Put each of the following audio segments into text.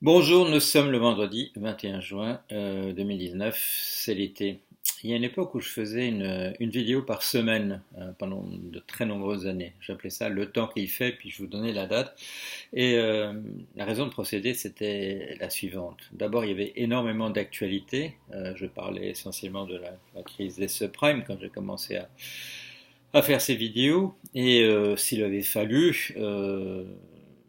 Bonjour, nous sommes le vendredi 21 juin 2019, c'est l'été. Il y a une époque où je faisais une vidéo par semaine pendant de très nombreuses années. J'appelais ça le temps qu'il fait, puis je vous donnais la date. Et la raison de procéder, c'était la suivante. D'abord, il y avait énormément d'actualités. Je parlais essentiellement de la crise des subprimes quand j'ai commencé à faire ces vidéos. Et s'il avait fallu,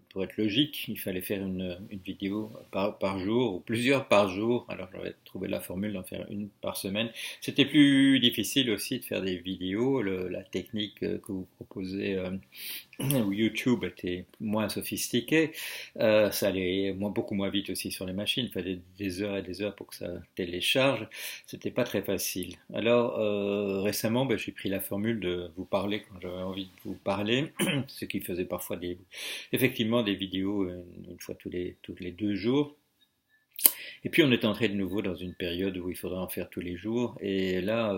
pour être logique, il fallait faire une vidéo par jour ou plusieurs par jour. Alors j'avais trouvé la formule d'en faire une par semaine. C'était plus difficile aussi de faire des vidéos. La technique que vous proposez où YouTube était moins sophistiqué, ça allait beaucoup moins vite aussi sur les machines. Il fallait des heures et des heures pour que ça télécharge. C'était pas très facile. Alors récemment, j'ai pris la formule de vous parler quand j'avais envie de vous parler, ce qui faisait parfois effectivement des vidéos une fois tous les 2 jours. Et puis on est entré de nouveau dans une période où il faudra en faire tous les jours. Et là,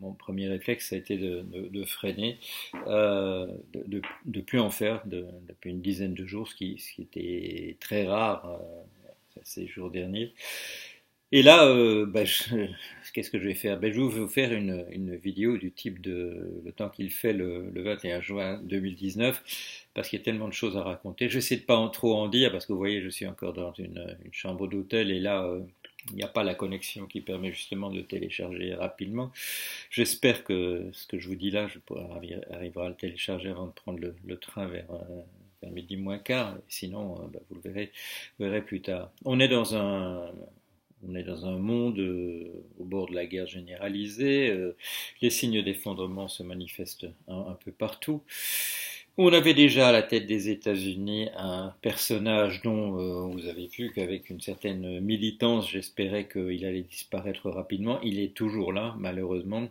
mon premier réflexe, ça a été de freiner, de plus en faire depuis une dizaine de jours, ce qui était très rare ces jours derniers. Et là, qu'est-ce que je vais faire? Je vais vous faire une vidéo du type de le temps qu'il fait le 21 juin 2019, parce qu'il y a tellement de choses à raconter. Je vais essayer de pas trop en dire, parce que vous voyez, je suis encore dans une chambre d'hôtel, et là, il n'y a pas la connexion qui permet justement de télécharger rapidement. J'espère que ce que je vous dis là, je pourrai arriver à le télécharger avant de prendre le train vers midi moins quart. Sinon, vous le verrez plus tard. On est dans un monde au bord de la guerre généralisée. Les signes d'effondrement se manifestent un peu partout. On avait déjà à la tête des États-Unis un personnage dont vous avez vu qu'avec une certaine militance, j'espérais qu'il allait disparaître rapidement. Il est toujours là, malheureusement.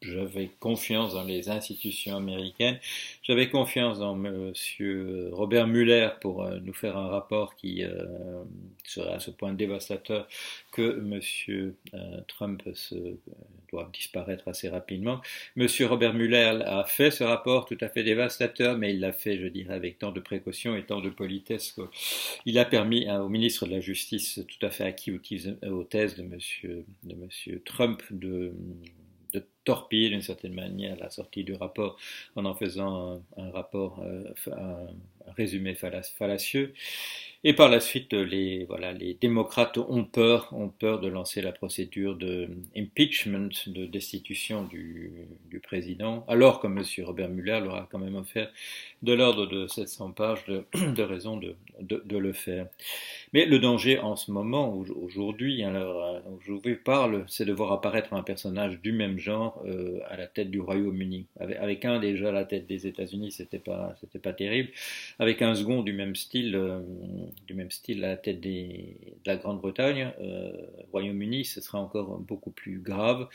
J'avais confiance dans les institutions américaines. J'avais confiance dans Monsieur Robert Mueller pour nous faire un rapport qui serait à ce point dévastateur que Monsieur Trump doit disparaître assez rapidement. Monsieur Robert Mueller a fait ce rapport tout à fait dévastateur, mais il l'a fait, je dirais, avec tant de précautions et tant de politesse qu'il a permis au ministre de la Justice, tout à fait acquis aux thèses de monsieur Trump, de torpiller d'une certaine manière la sortie du rapport en faisant un rapport, un résumé fallacieux. Et par la suite, les démocrates ont peur de lancer la procédure de impeachment, de destitution du président, alors que M. Robert Mueller leur a quand même offert de l'ordre de 700 pages de raisons de le faire. Mais le danger en ce moment, aujourd'hui, alors où je vous parle, c'est de voir apparaître un personnage du même genre à la tête du Royaume-Uni. Avec un déjà à la tête des États-Unis, c'était pas terrible. Avec un second du même style à la tête de la Grande-Bretagne, Royaume-Uni, ce sera encore beaucoup plus grave.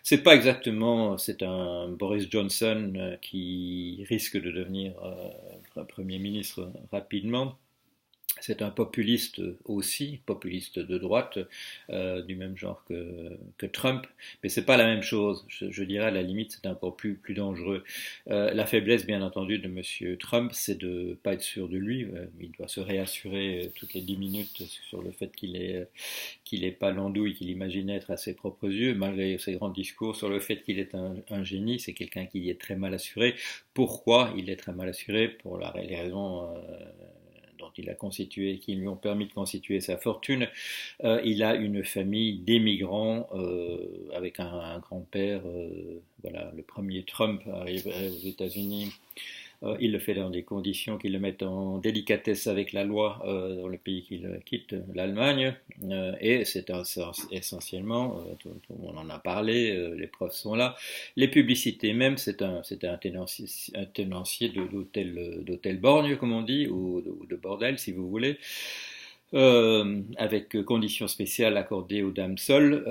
C'est pas exactement, c'est un Boris Johnson qui risque de devenir Premier ministre rapidement. C'est un populiste aussi, populiste de droite, du même genre que Trump, mais c'est pas la même chose. Je dirais à la limite c'est encore plus dangereux. La faiblesse, bien entendu, de Monsieur Trump, c'est de pas être sûr de lui. Il doit se réassurer toutes les 10 minutes sur le fait qu'il est pas l'andouille qu'il imaginait être à ses propres yeux, malgré ses grands discours sur le fait qu'il est un génie. C'est quelqu'un qui est très mal assuré. Pourquoi il est très mal assuré? Pour les raisons dont il a constitué, qui lui ont permis de constituer sa fortune. Il a une famille d'émigrants avec un grand-père. Voilà, le premier Trump arriverait aux États-Unis. Il le fait dans des conditions qui le mettent en délicatesse avec la loi dans le pays qu'il quitte, l'Allemagne. Et c'est essentiellement, tout le monde en a parlé, les preuves sont là. Les publicités même, c'était un tenancier d'hôtel borgne, comme on dit, ou de bordel, si vous voulez. Avec conditions spéciales accordées aux dames seules.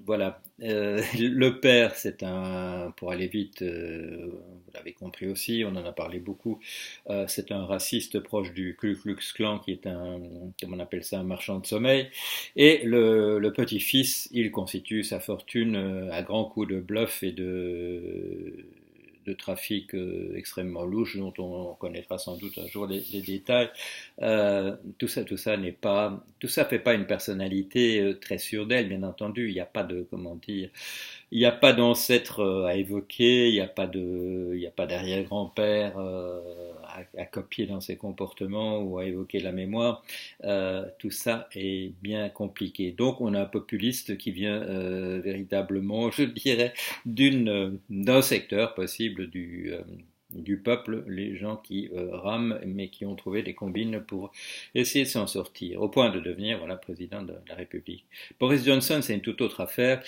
Voilà. Le père, pour aller vite, vous l'avez compris aussi, on en a parlé beaucoup, c'est un raciste proche du Ku Klux Klan qui est comme on appelle ça, un marchand de sommeil. Et le petit-fils, il constitue sa fortune à grands coups de bluff et de trafic extrêmement louche, dont on connaîtra sans doute un jour les détails. Tout ça n'est pas, tout ça fait pas une personnalité très sûre d'elle, bien entendu. Il n'y a pas de, comment dire, il n'y a pas d'ancêtre à évoquer, il n'y a pas d'arrière-grand-père à copier dans ses comportements ou à évoquer la mémoire. Tout ça est bien compliqué. Donc on a un populiste qui vient véritablement, je dirais, d'un secteur possible du peuple, les gens qui rament mais qui ont trouvé des combines pour essayer de s'en sortir, au point de devenir voilà, président de la République. Boris Johnson, c'est une toute autre affaire.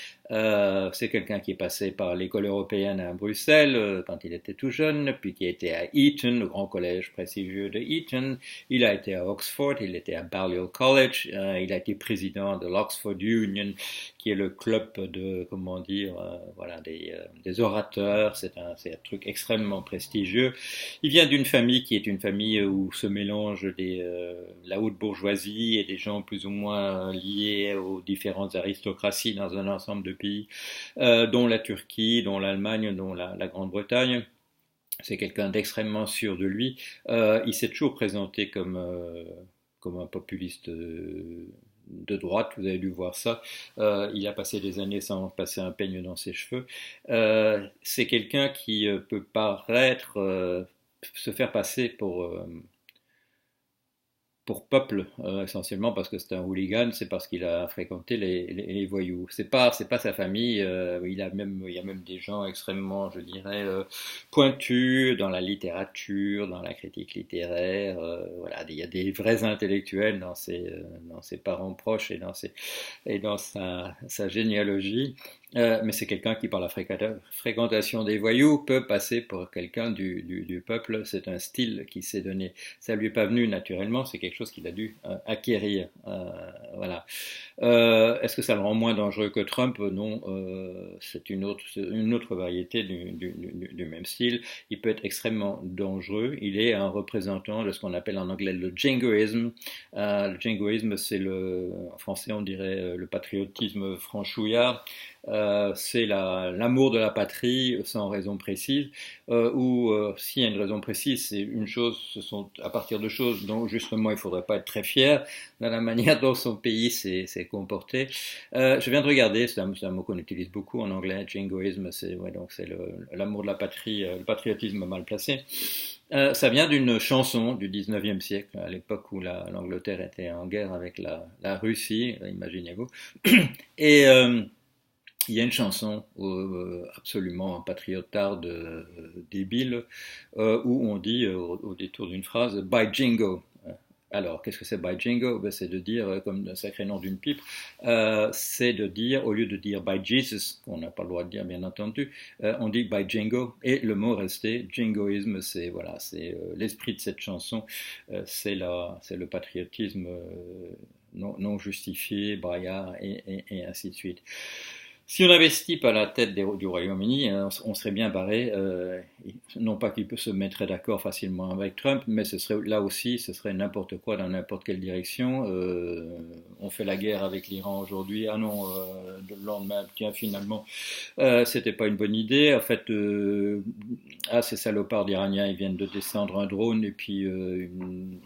C'est quelqu'un qui est passé par l'école européenne à Bruxelles quand il était tout jeune, puis qui a été à Eton, le grand collège prestigieux de Eton. Il a été à Oxford, il était à Balliol College, il a été président de l'Oxford Union, qui est le club de, comment dire, voilà, des orateurs. C'est un truc extrêmement prestigieux. Il vient d'une famille qui est une famille où se mélangent la haute bourgeoisie et des gens plus ou moins liés aux différentes aristocraties dans un ensemble de pays, dont la Turquie, dont l'Allemagne, dont la Grande-Bretagne. C'est quelqu'un d'extrêmement sûr de lui. Il s'est toujours présenté comme un populiste de droite, vous avez dû voir ça. Il a passé des années sans passer un peigne dans ses cheveux. C'est quelqu'un qui peut paraître se faire passer pour peuple, essentiellement parce que c'est un hooligan, c'est parce qu'il a fréquenté les voyous. C'est pas sa famille. Il y a même des gens extrêmement, je dirais, pointus dans la littérature, dans la critique littéraire. Voilà, il y a des vrais intellectuels dans ses parents proches et dans sa généalogie. Mais c'est quelqu'un qui, par la fréquentation des voyous, peut passer pour quelqu'un du peuple. C'est un style qui s'est donné. Ça lui est pas venu naturellement, c'est quelque chose qu'il a dû acquérir. Voilà. Est-ce que ça le rend moins dangereux que Trump? Non, c'est une autre variété du même style. Il peut être extrêmement dangereux. Il est un représentant de ce qu'on appelle en anglais le jingoisme. Le jingoisme, en français on dirait le patriotisme franchouillard. C'est l'amour de la patrie sans raison précise, ou s'il y a une raison précise, c'est une chose, ce sont à partir de choses dont justement il ne faudrait pas être très fier dans la manière dont son pays s'est comporté. Je viens de regarder, c'est un mot qu'on utilise beaucoup en anglais, jingoisme, c'est l'amour de la patrie, le patriotisme mal placé. Ça vient d'une chanson du 19e siècle, à l'époque où l'Angleterre était en guerre avec la Russie, imaginez-vous. Et il y a une chanson absolument patriotarde, débile, où on dit au détour d'une phrase « By Jingo ». Alors, qu'est-ce que c'est by jingo? Ben, c'est de dire, comme un sacré nom d'une pipe, c'est de dire, au lieu de dire by Jesus, qu'on n'a pas le droit de dire bien entendu, on dit by jingo, et le mot resté, jingoisme, c'est voilà, c'est l'esprit de cette chanson, c'est le patriotisme non justifié, braillard, et ainsi de suite. Si on avait ce type à la tête du Royaume-Uni, on serait bien barré. Non pas qu'il peut se mettre d'accord facilement avec Trump, mais ce serait là aussi, ce serait n'importe quoi dans n'importe quelle direction. On fait la guerre avec l'Iran aujourd'hui. Ah non, le lendemain, tiens, finalement, c'était pas une bonne idée. En fait, ces salopards d'Iraniens, ils viennent de descendre un drone et puis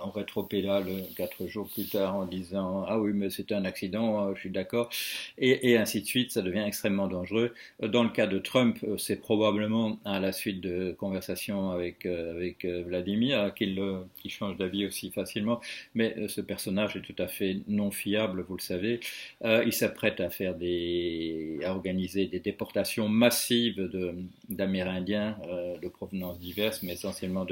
on rétropédale 4 jours plus tard en disant ah oui, mais c'était un accident, je suis d'accord, et ainsi de suite. Ça devient extrêmement dangereux. Dans le cas de Trump, c'est probablement à la suite de conversations avec Vladimir qu'il change d'avis aussi facilement, mais ce personnage est tout à fait non fiable, vous le savez. Il s'apprête à organiser des déportations massives d'Amérindiens de provenance diverses, mais essentiellement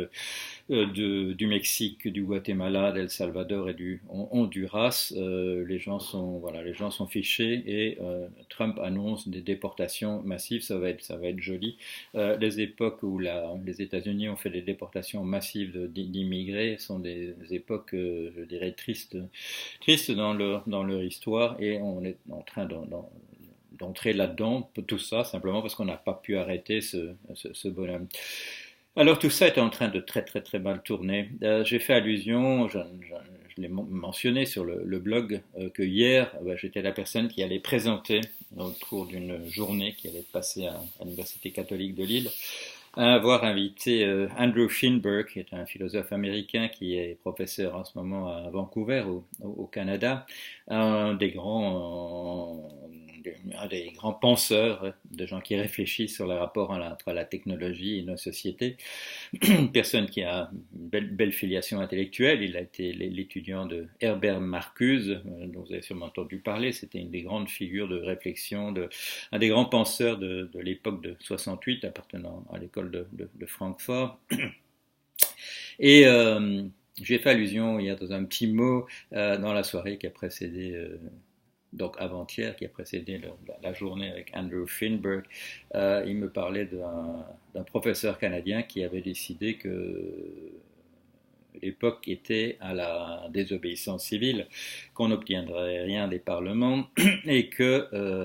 du Mexique, du Guatemala, d'El Salvador et du Honduras. Les gens sont fichés et Trump annonce des déportations massives. Ça va être joli. Les époques où les États-Unis ont fait des déportations massives d'immigrés sont des époques, je dirais, tristes dans leur histoire, et on est en train d'entrer là-dedans, tout ça simplement parce qu'on n'a pas pu arrêter ce bonhomme. Alors tout ça est en train de très très très mal tourner. J'ai fait allusion, je l'ai mentionné sur le blog, que hier j'étais la personne qui allait présenter au cours d'une journée qui allait passer à l'Université catholique de Lille à avoir invité Andrew Finberg, qui est un philosophe américain qui est professeur en ce moment à Vancouver, au Canada, un des grands penseurs, de gens qui réfléchissent sur le rapport entre la technologie et nos sociétés. Une personne qui a une belle filiation intellectuelle. Il a été l'étudiant de Herbert Marcuse, dont vous avez sûrement entendu parler. C'était une des grandes figures de réflexion, un des grands penseurs de l'époque de 68, appartenant à l'école de Francfort. Et j'ai fait allusion hier dans un petit mot dans la soirée qui a précédé donc avant-hier, qui a précédé la journée avec Andrew Finberg. Il me parlait d'un professeur canadien qui avait décidé que l'époque était à la désobéissance civile, qu'on n'obtiendrait rien des parlements et qu'il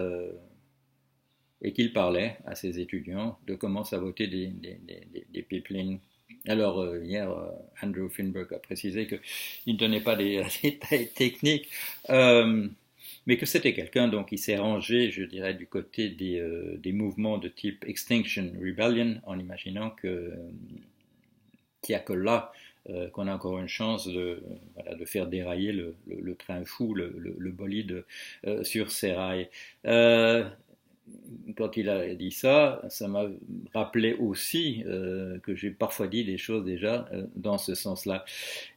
parlait à ses étudiants de comment ça voter des pipelines. Alors hier, Andrew Finberg a précisé qu'il ne donnait pas des détails techniques, mais que c'était quelqu'un donc qui s'est rangé, je dirais, du côté des mouvements de type Extinction Rebellion, en imaginant qu'il n'y a que là qu'on a encore une chance de faire dérailler le train fou, le bolide sur ses rails. Quand il a dit ça, ça m'a rappelé aussi que j'ai parfois dit des choses déjà dans ce sens-là.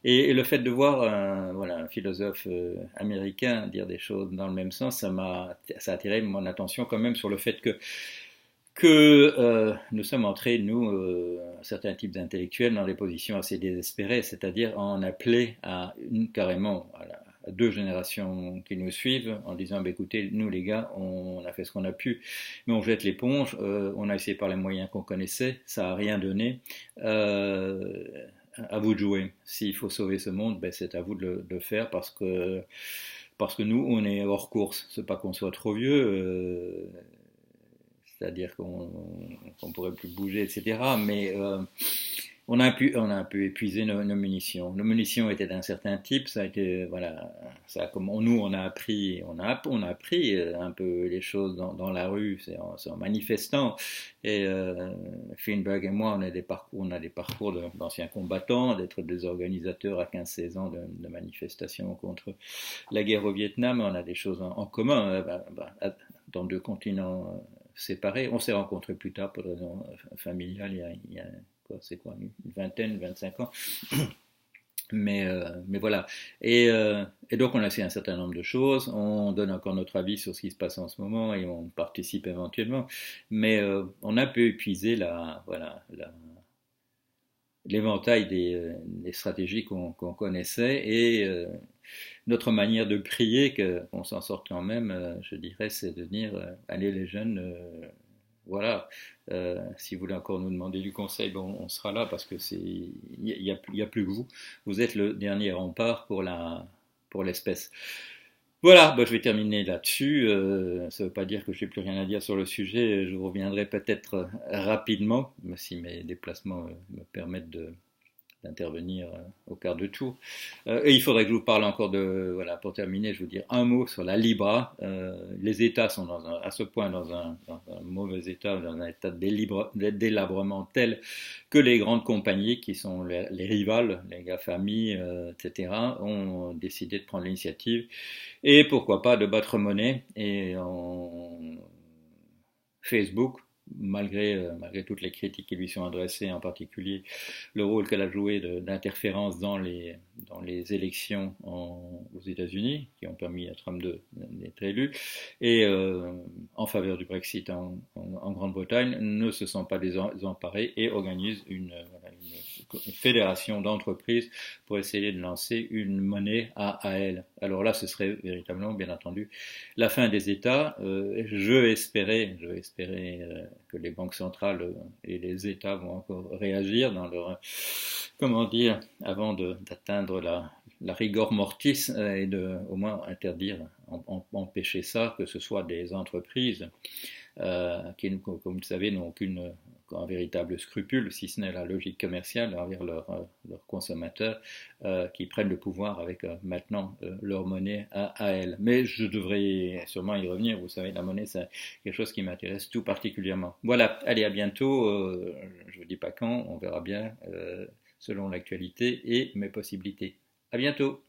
Et le fait de voir un philosophe américain dire des choses dans le même sens, ça a attiré mon attention quand même sur le fait que nous sommes entrés, nous, certains types d'intellectuels, dans des positions assez désespérées, c'est-à-dire en appeler carrément à 2 générations qui nous suivent en disant écoutez, nous les gars, on a fait ce qu'on a pu, mais on jette l'éponge, on a essayé par les moyens qu'on connaissait, ça n'a rien donné, à vous de jouer. S'il faut sauver ce monde, c'est à vous de le faire parce que nous, on est hors course. C'est pas qu'on soit trop vieux, c'est-à-dire qu'on pourrait plus bouger, etc. Mais on a un peu épuisé nos munitions. Nos munitions étaient d'un certain type. Ça a été nous on a appris un peu les choses dans la rue, c'est en manifestant. Et Finberg et moi, on a des parcours d'anciens combattants, d'être des organisateurs à 15-16 ans de manifestations contre la guerre au Vietnam. On a des choses en commun dans 2 continents séparés. On s'est rencontrés plus tard pour des raisons familiales. Il y a c'est quoi, une vingtaine, 25 ans. Mais voilà. Et donc on a fait un certain nombre de choses. On donne encore notre avis sur ce qui se passe en ce moment et on participe éventuellement. Mais on a un peu épuisé l'éventail des stratégies qu'on connaissait et notre manière de prier, qu'on s'en sorte quand même, je dirais, c'est de dire allez les jeunes, voilà, si vous voulez encore nous demander du conseil, on sera là parce que il y a plus que vous. Vous êtes le dernier rempart pour l'espèce. Voilà, je vais terminer là-dessus. Ça ne veut pas dire que je n'ai plus rien à dire sur le sujet. Je reviendrai peut-être rapidement, si mes déplacements me permettent d'intervenir au quart de tour. Et il faudrait que je vous parle encore pour terminer, je vous dire un mot sur la Libra. Les États sont à ce point dans un mauvais état, dans un état de délabrement tel que les grandes compagnies qui sont les rivales, les GAFAMI, etc., ont décidé de prendre l'initiative et pourquoi pas de battre monnaie. Et Facebook, malgré toutes les critiques qui lui sont adressées, en particulier le rôle qu'elle a joué d'interférence dans les élections aux États-Unis, qui ont permis à Trump d'être élu, et en faveur du Brexit en Grande-Bretagne, ne se sont pas désemparés et organisent une fédération d'entreprises pour essayer de lancer une monnaie à elle. Alors là, ce serait véritablement, bien entendu, la fin des États. Je espérais que les banques centrales et les États vont encore réagir dans leur, avant d'atteindre la rigor mortis et au moins interdire, empêcher ça, que ce soit des entreprises qui, comme vous le savez, n'ont un véritable scrupule, si ce n'est la logique commerciale envers leurs consommateurs, qui prennent le pouvoir avec maintenant leur monnaie à elles. Mais je devrais sûrement y revenir, vous savez, la monnaie c'est quelque chose qui m'intéresse tout particulièrement. Voilà, allez, à bientôt, je ne vous dis pas quand, on verra bien selon l'actualité et mes possibilités. À bientôt.